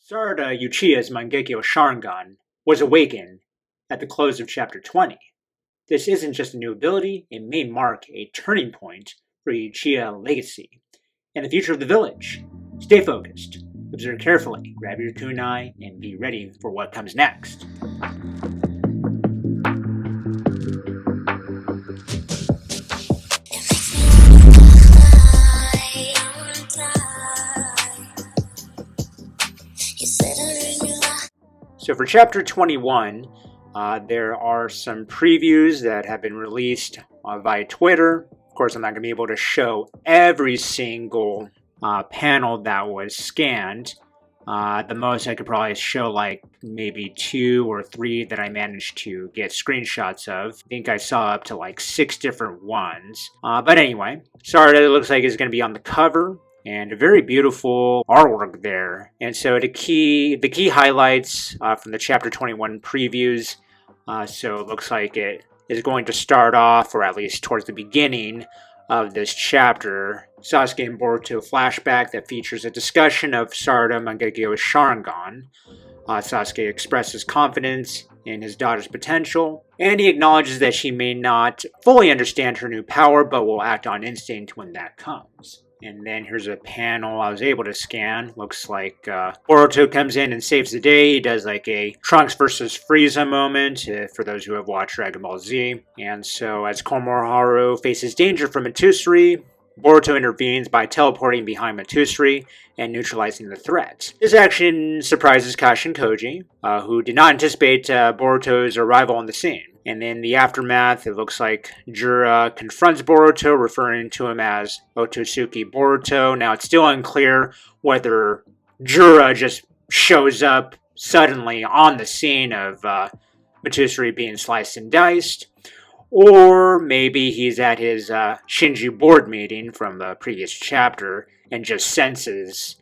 Sarada Uchiha's Mangekyo Sharingan was awakened at the close of Chapter 20. This isn't just a new ability, it may mark a turning point for Uchiha legacy and the future of the village. Stay focused, observe carefully, grab your kunai, and be ready for what comes next. So for Chapter 21, there are some previews that have been released via Twitter. Of course, I'm not going to be able to show every single panel that was scanned. The most I could probably show like maybe 2 or 3 that I managed to get screenshots of. I think I saw up to like 6 different ones. But anyway, Sarada looks like it's going to be on the cover. And a very beautiful artwork there. And so the key highlights from the Chapter 21 previews. So it looks like it is going to start off, or at least towards the beginning of this chapter, Sasuke and Boruto flashback that features a discussion of Sarada Mangekyō Sharingan. Sasuke expresses confidence in his daughter's potential, and he acknowledges that she may not fully understand her new power, but will act on instinct when that comes. And then here's a panel I was able to scan. Looks like Boruto comes in and saves the day. He does like a Trunks versus Frieza moment, for those who have watched Dragon Ball Z. And so as Konohamaru faces danger from Matusri, Boruto intervenes by teleporting behind Matusri and neutralizing the threat. This action surprises Kashin Koji, who did not anticipate Boruto's arrival on the scene. And in the aftermath, it looks like Jura confronts Boruto, referring to him as Otosuki Boruto. Now, it's still unclear whether Jura just shows up suddenly on the scene of Matusri being sliced and diced, or maybe he's at his Shinju board meeting from the previous chapter and just senses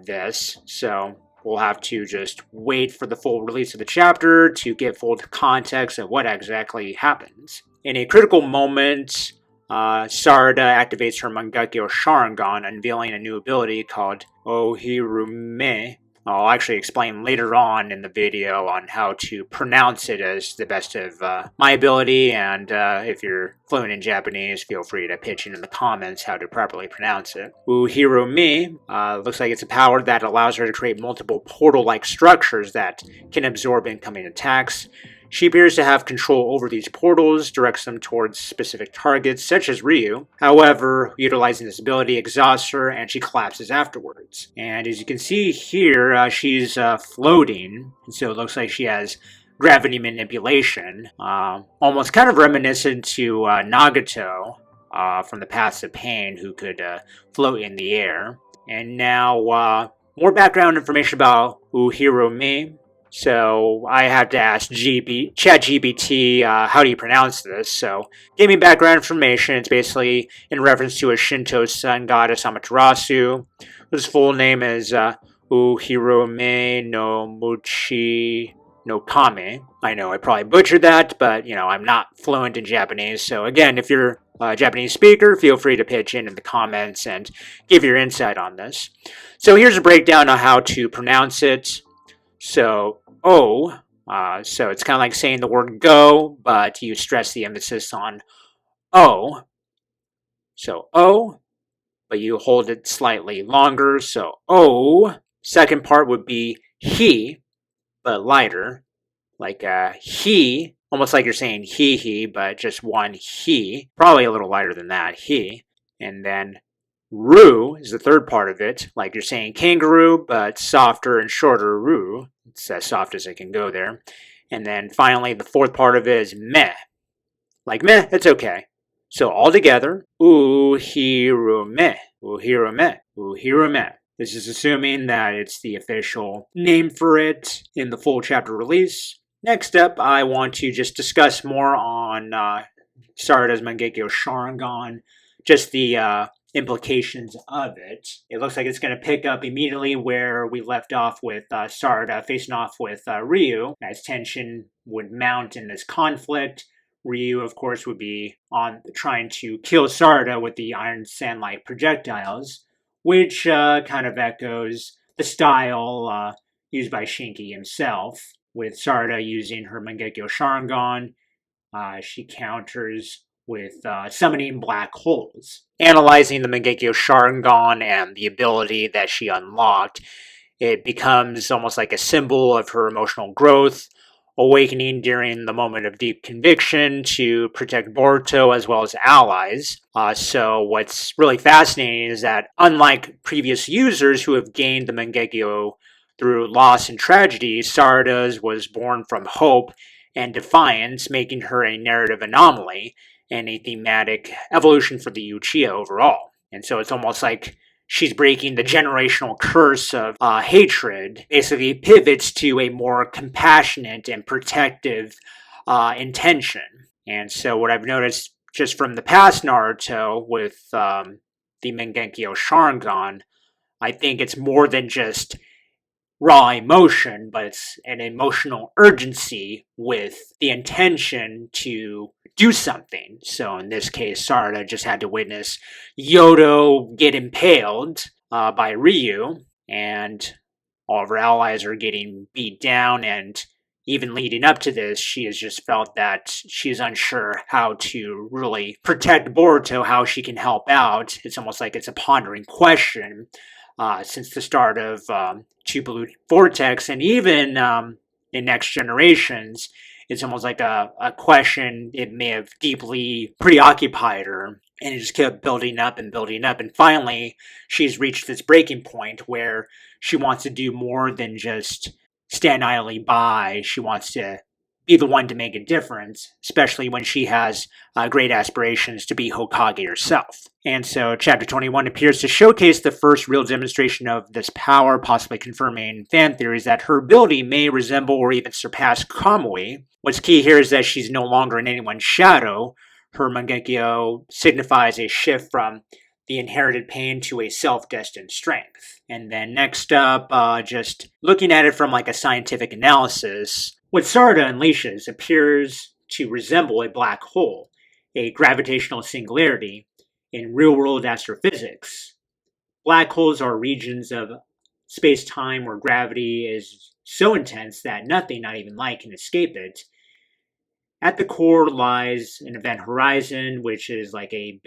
this. So we'll have to just wait for the full release of the chapter to get full context of what exactly happens. In a critical moment, Sarada activates her Mangekyo Sharingan, unveiling a new ability called Ōhirume. I'll actually explain later on in the video on how to pronounce it as the best of my ability, and if you're fluent in Japanese, feel free to pitch in the comments how to properly pronounce it. Ōhirume looks like it's a power that allows her to create multiple portal-like structures that can absorb incoming attacks. She appears to have control over these portals, directs them towards specific targets, such as Ryu. However, utilizing this ability exhausts her, and she collapses afterwards. And as you can see here, she's floating, and so it looks like she has gravity manipulation, almost kind of reminiscent to Nagato from the Paths of Pain, who could float in the air. And now, more background information about Ōhirume. So I had to ask ChatGPT, how do you pronounce this? So gave me background information. It's basically in reference to a Shinto sun goddess Amaterasu, whose full name is Ōhirume no Muchi no Kame. I know I probably butchered that, but I'm not fluent in Japanese. So again, if you're a Japanese speaker, feel free to pitch in the comments and give your insight on this. So here's a breakdown on how to pronounce it. So so it's kind of like saying the word go, but you stress the emphasis on O. So O, but you hold it slightly longer. So O. Second part would be he, but lighter. Like he, almost like you're saying he, but just one he. Probably a little lighter than that, he. And then Ru is the third part of it, like you're saying kangaroo, but softer and shorter Ru. It's as soft as it can go there. And then finally, the fourth part of it is meh. Like meh, it's okay. So all together, Ōhirume, Ōhirume, Ōhirume. This is assuming that it's the official name for it in the full chapter release. Next up, I want to just discuss more on Sarada's Mangekyo Sharingan, just the implications of it. It looks like it's going to pick up immediately where we left off with Sarada facing off with Ryu, as tension would mount in this conflict. Ryu, of course, would be on trying to kill Sarada with the iron sandlight projectiles, which kind of echoes the style used by Shinki himself, with Sarada using her Mangekyō Sharingan. She counters with summoning black holes. Analyzing the Mangekyo Sharingan and the ability that she unlocked, it becomes almost like a symbol of her emotional growth, awakening during the moment of deep conviction to protect Boruto as well as allies. So what's really fascinating is that unlike previous users who have gained the Mangekyo through loss and tragedy, Sarada's was born from hope and defiance, making her a narrative anomaly and a thematic evolution for the Uchiha overall. And so it's almost like she's breaking the generational curse of hatred, basically pivots to a more compassionate and protective intention. And so what I've noticed just from the past Naruto with the Mangekyō Sharingan, I think it's more than just raw emotion, but it's an emotional urgency with the intention to do something. So in this case, Sarada just had to witness Yodo get impaled by Ryu, and all of her allies are getting beat down, and even leading up to this, she has just felt that she's unsure how to really protect Boruto, how she can help out. It's almost like it's a pondering question since the start of Two Blue Vortex, and even in Next Generations, it's almost like a question it may have deeply preoccupied her, and it just kept building up and building up, and finally she's reached this breaking point where she wants to do more than just stand idly by. She wants to be the one to make a difference, especially when she has great aspirations to be Hokage herself. And so Chapter 21 appears to showcase the first real demonstration of this power, possibly confirming fan theories that her ability may resemble or even surpass Kamui. What's key here is that she's no longer in anyone's shadow. Her Mangekyo signifies a shift from the inherited pain to a self-destined strength. And then next up, just looking at it from like a scientific analysis, what Sarada unleashes appears to resemble a black hole, a gravitational singularity in real-world astrophysics. Black holes are regions of space-time where gravity is so intense that nothing, not even light, can escape it. At the core lies an event horizon, which is like a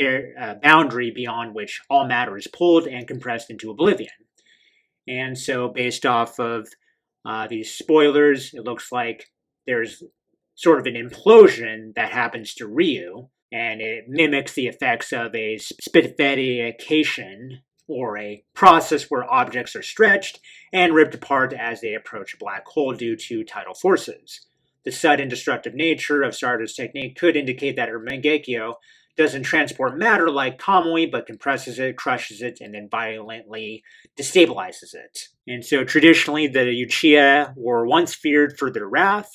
boundary beyond which all matter is pulled and compressed into oblivion. And so based off of these spoilers, it looks like there's sort of an implosion that happens to Ryu, and it mimics the effects of a spitification, or a process where objects are stretched and ripped apart as they approach a black hole due to tidal forces. The sudden destructive nature of Sarada's technique could indicate that her Mangekyo doesn't transport matter like Kamui, but compresses it, crushes it, and then violently destabilizes it. And so traditionally, the Uchiha were once feared for their wrath,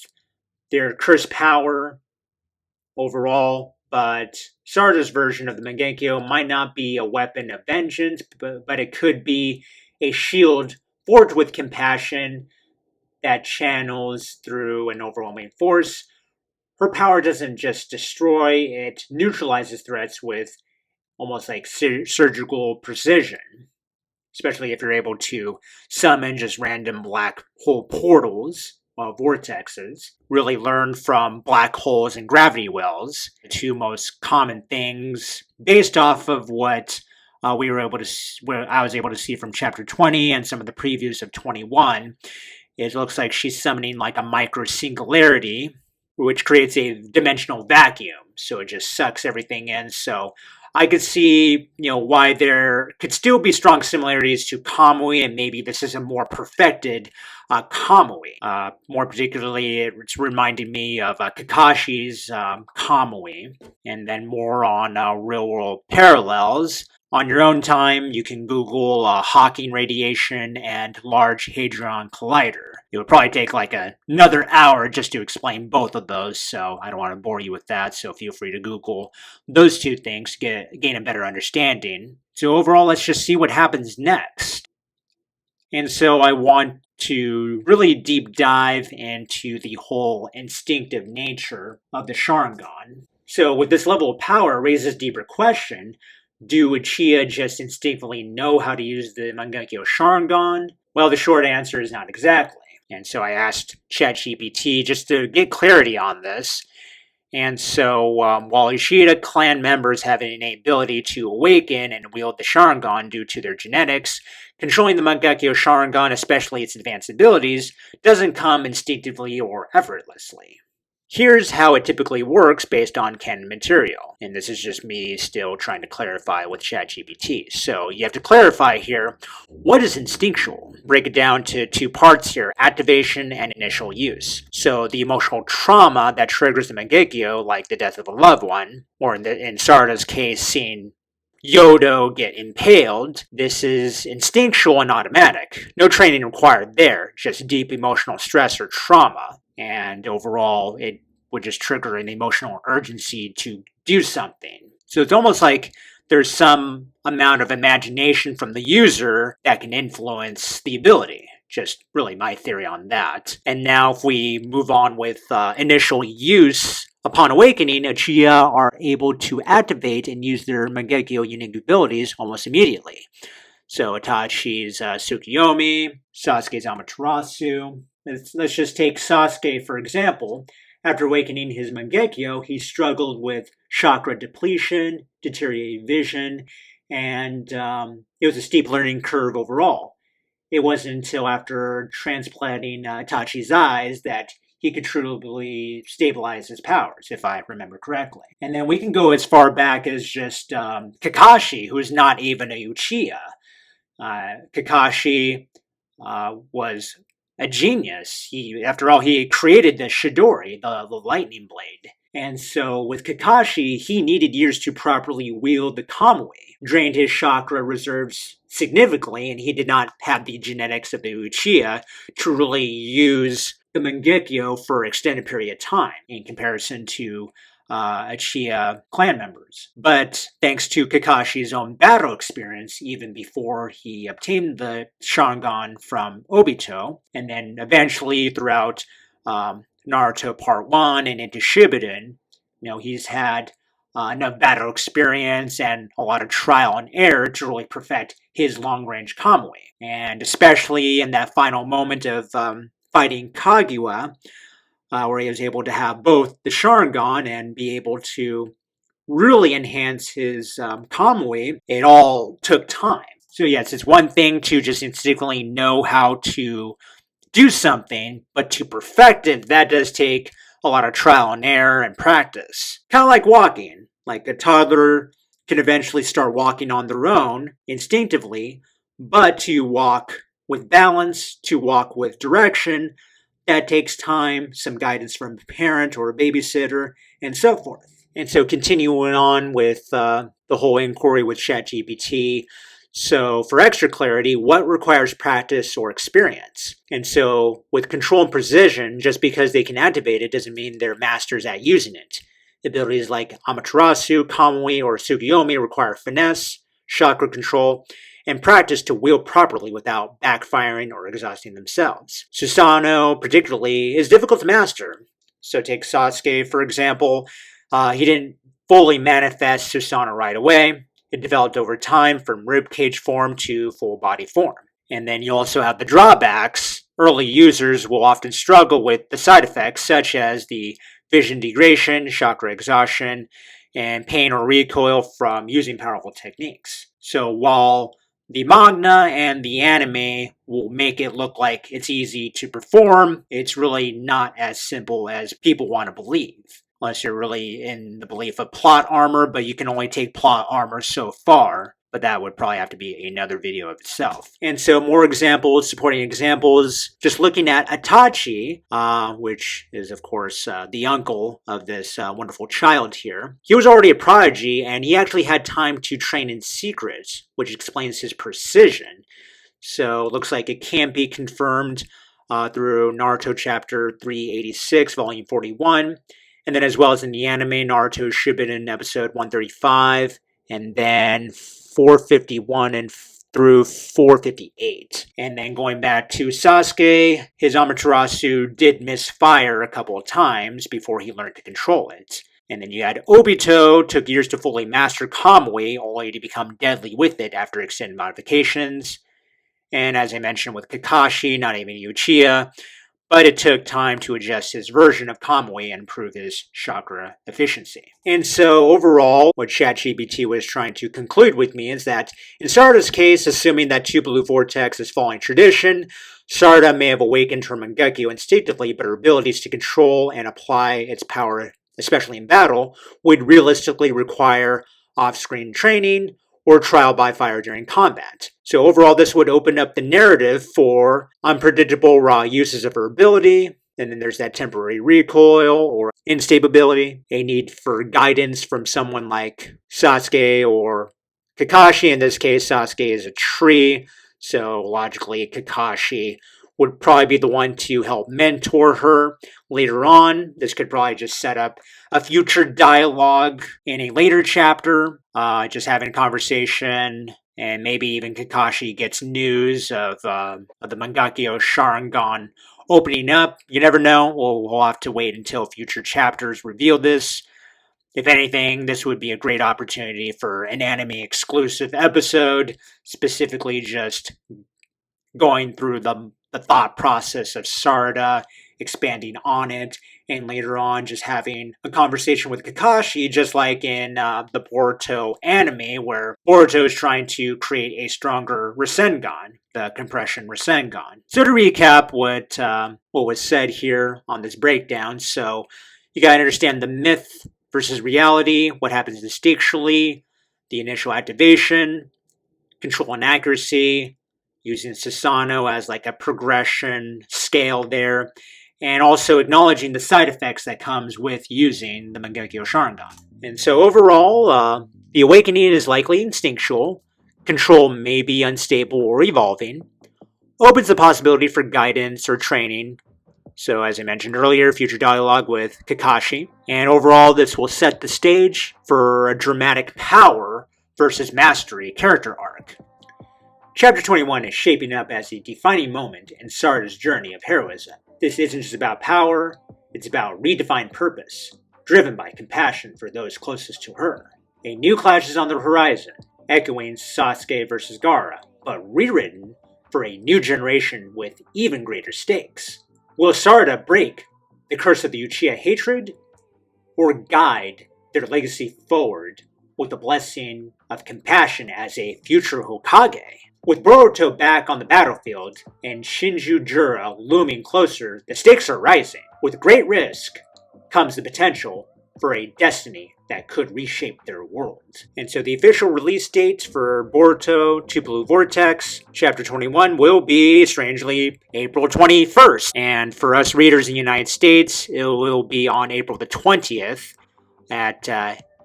their cursed power overall, but Sarada's version of the Mangekyo might not be a weapon of vengeance, but it could be a shield forged with compassion that channels through an overwhelming force. Her power doesn't just destroy, it neutralizes threats with almost like surgical precision, especially if you're able to summon just random black hole portals, vortexes. Really learn from black holes and gravity wells, the two most common things based off of what I was able to see from Chapter 20 and some of the previews of 21. It looks like she's summoning like a micro singularity, which creates a dimensional vacuum. So it just sucks everything in. So I could see, why there could still be strong similarities to Kamui, and maybe this is a more perfected Kamui. More particularly, it's reminding me of Kakashi's Kamui, and then more on real-world parallels. On your own time, you can Google Hawking radiation and Large Hadron Collider. It would probably take like another hour just to explain both of those, so I don't want to bore you with that, so feel free to Google those two things to gain a better understanding. So overall, let's just see what happens next. And so I want to really deep dive into the whole instinctive nature of the Sharingan. So with this level of power, it raises a deeper question. Do Uchiha just instinctively know how to use the Mangekyo Sharingan? Well, the short answer is not exactly. And so I asked ChatGPT just to get clarity on this. And so while Ishida clan members have an innate ability to awaken and wield the Sharingan due to their genetics, controlling the Mangekyō Sharingan, especially its advanced abilities, doesn't come instinctively or effortlessly. Here's how it typically works based on canon material, and this is just me still trying to clarify with ChatGPT. So you have to clarify here, what is instinctual? Break it down to two parts here, activation and initial use. So the emotional trauma that triggers the Mangekyo, like the death of a loved one, or in Sarada's case, seeing Yodo get impaled, this is instinctual and automatic. No training required there, just deep emotional stress or trauma. And overall, it would just trigger an emotional urgency to do something. So it's almost like there's some amount of imagination from the user that can influence the ability. Just really my theory on that. And now if we move on with initial use, upon awakening, Uchiha are able to activate and use their Mangekyo unique abilities almost immediately. So Itachi's Tsukuyomi, Sasuke's Amaterasu. Let's just take Sasuke for example. After awakening his Mangekyo, he struggled with chakra depletion, deteriorated vision, and it was a steep learning curve overall. It wasn't until after transplanting Itachi's eyes that he could truly stabilize his powers, if I remember correctly. And then we can go as far back as just Kakashi, who's not even a Uchiha. Kakashi was a genius. After all, he created the Chidori, the lightning blade. And so with Kakashi, he needed years to properly wield the Kamui, drained his chakra reserves significantly, and he did not have the genetics of the Uchiha to really use the Mangekyo for an extended period of time in comparison to Uchiha clan members. But thanks to Kakashi's own battle experience, even before he obtained the Sharingan from Obito, and then eventually throughout Naruto Part 1 and into Shippuden, he's had enough battle experience and a lot of trial and error to really perfect his long-range Kamui. And especially in that final moment of fighting Kaguya, where he was able to have both the Sharingan and be able to really enhance his Kamui, it all took time. So yes, it's one thing to just instinctively know how to do something, but to perfect it, that does take a lot of trial and error and practice. Kind of like walking. Like a toddler can eventually start walking on their own instinctively, but to walk with balance, to walk with direction, that takes time, some guidance from a parent or a babysitter, and so forth. And so continuing on with the whole inquiry with ChatGPT, so for extra clarity, what requires practice or experience? And so with control and precision, just because they can activate it doesn't mean they're masters at using it. Abilities like Amaterasu, Kamui, or Tsukuyomi require finesse, chakra control, and practice to wield properly without backfiring or exhausting themselves. Susanoo, particularly, is difficult to master. So take Sasuke, for example. He didn't fully manifest Susanoo right away. It developed over time from ribcage form to full body form. And then you also have the drawbacks. Early users will often struggle with the side effects, such as the vision degradation, chakra exhaustion, and pain or recoil from using powerful techniques. So while the manga and the anime will make it look like it's easy to perform, it's really not as simple as people want to believe. Unless you're really in the belief of plot armor, but you can only take plot armor so far. But that would probably have to be another video of itself. And so more examples, supporting examples, just looking at Itachi, which is of course the uncle of this wonderful child here. He was already a prodigy and he actually had time to train in secret, which explains his precision. So it looks like it can be confirmed through Naruto chapter 386, volume 41. And then as well as in the anime, Naruto Shippuden episode 135. And then 451 and through 458. And then going back to Sasuke, his Amaterasu did misfire a couple of times before he learned to control it. And then you had Obito, took years to fully master Kamui, only to become deadly with it after extended modifications. and as I mentioned with Kakashi, not even Uchiha, but it took time to adjust his version of Kamui and improve his chakra efficiency. And so overall, what ChatGPT was trying to conclude with me is that in Sarada's case, assuming that Two Blue Vortex is following tradition, Sarada may have awakened her Mangekyo instinctively, but her abilities to control and apply its power, especially in battle, would realistically require off-screen training or trial by fire during combat. So overall, this would open up the narrative for unpredictable raw uses of her ability, and then there's that temporary recoil or instability, a need for guidance from someone like Sasuke or Kakashi. In this case, Sasuke is a tree, so logically Kakashi would probably be the one to help mentor her later on. This could probably just set up a future dialogue in a later chapter, just having a conversation, and maybe even Kakashi gets news of the Mangekyō Sharingan opening up. You never know. We'll have to wait until future chapters reveal this. If anything, this would be a great opportunity for an anime exclusive episode, specifically just going through the thought process of Sarada, expanding on it, and later on just having a conversation with Kakashi, just like in the Boruto anime, where Boruto is trying to create a stronger Rasengan, the compression Rasengan. So to recap what was said here on this breakdown, so you gotta understand the myth versus reality, what happens instinctually, the initial activation, control and accuracy, using Susanoo as like a progression scale there, and also acknowledging the side effects that comes with using the Mangekyo Sharingan. And so overall, the awakening is likely instinctual, control may be unstable or evolving, opens the possibility for guidance or training, so as I mentioned earlier, future dialogue with Kakashi, and overall this will set the stage for a dramatic power versus mastery character arc. Chapter 21 is shaping up as a defining moment in Sarada's journey of heroism. This isn't just about power, it's about redefined purpose, driven by compassion for those closest to her. A new clash is on the horizon, echoing Sasuke vs. Gaara, but rewritten for a new generation with even greater stakes. Will Sarada break the curse of the Uchiha hatred, or guide their legacy forward with the blessing of compassion as a future Hokage? With Boruto back on the battlefield and Shinjujura looming closer, the stakes are rising. With great risk comes the potential for a destiny that could reshape their world. And so the official release date for Boruto Two Blue Vortex, Chapter 21, will be, strangely, April 21st. And for us readers in the United States, it will be on April the 20th at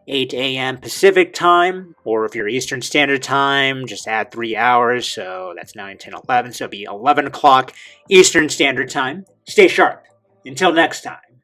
8 a.m. Pacific time, or if you're Eastern Standard Time, just add 3 hours, so that's 9, 10, 11, so it'll be 11 o'clock Eastern Standard Time. Stay sharp. Until next time.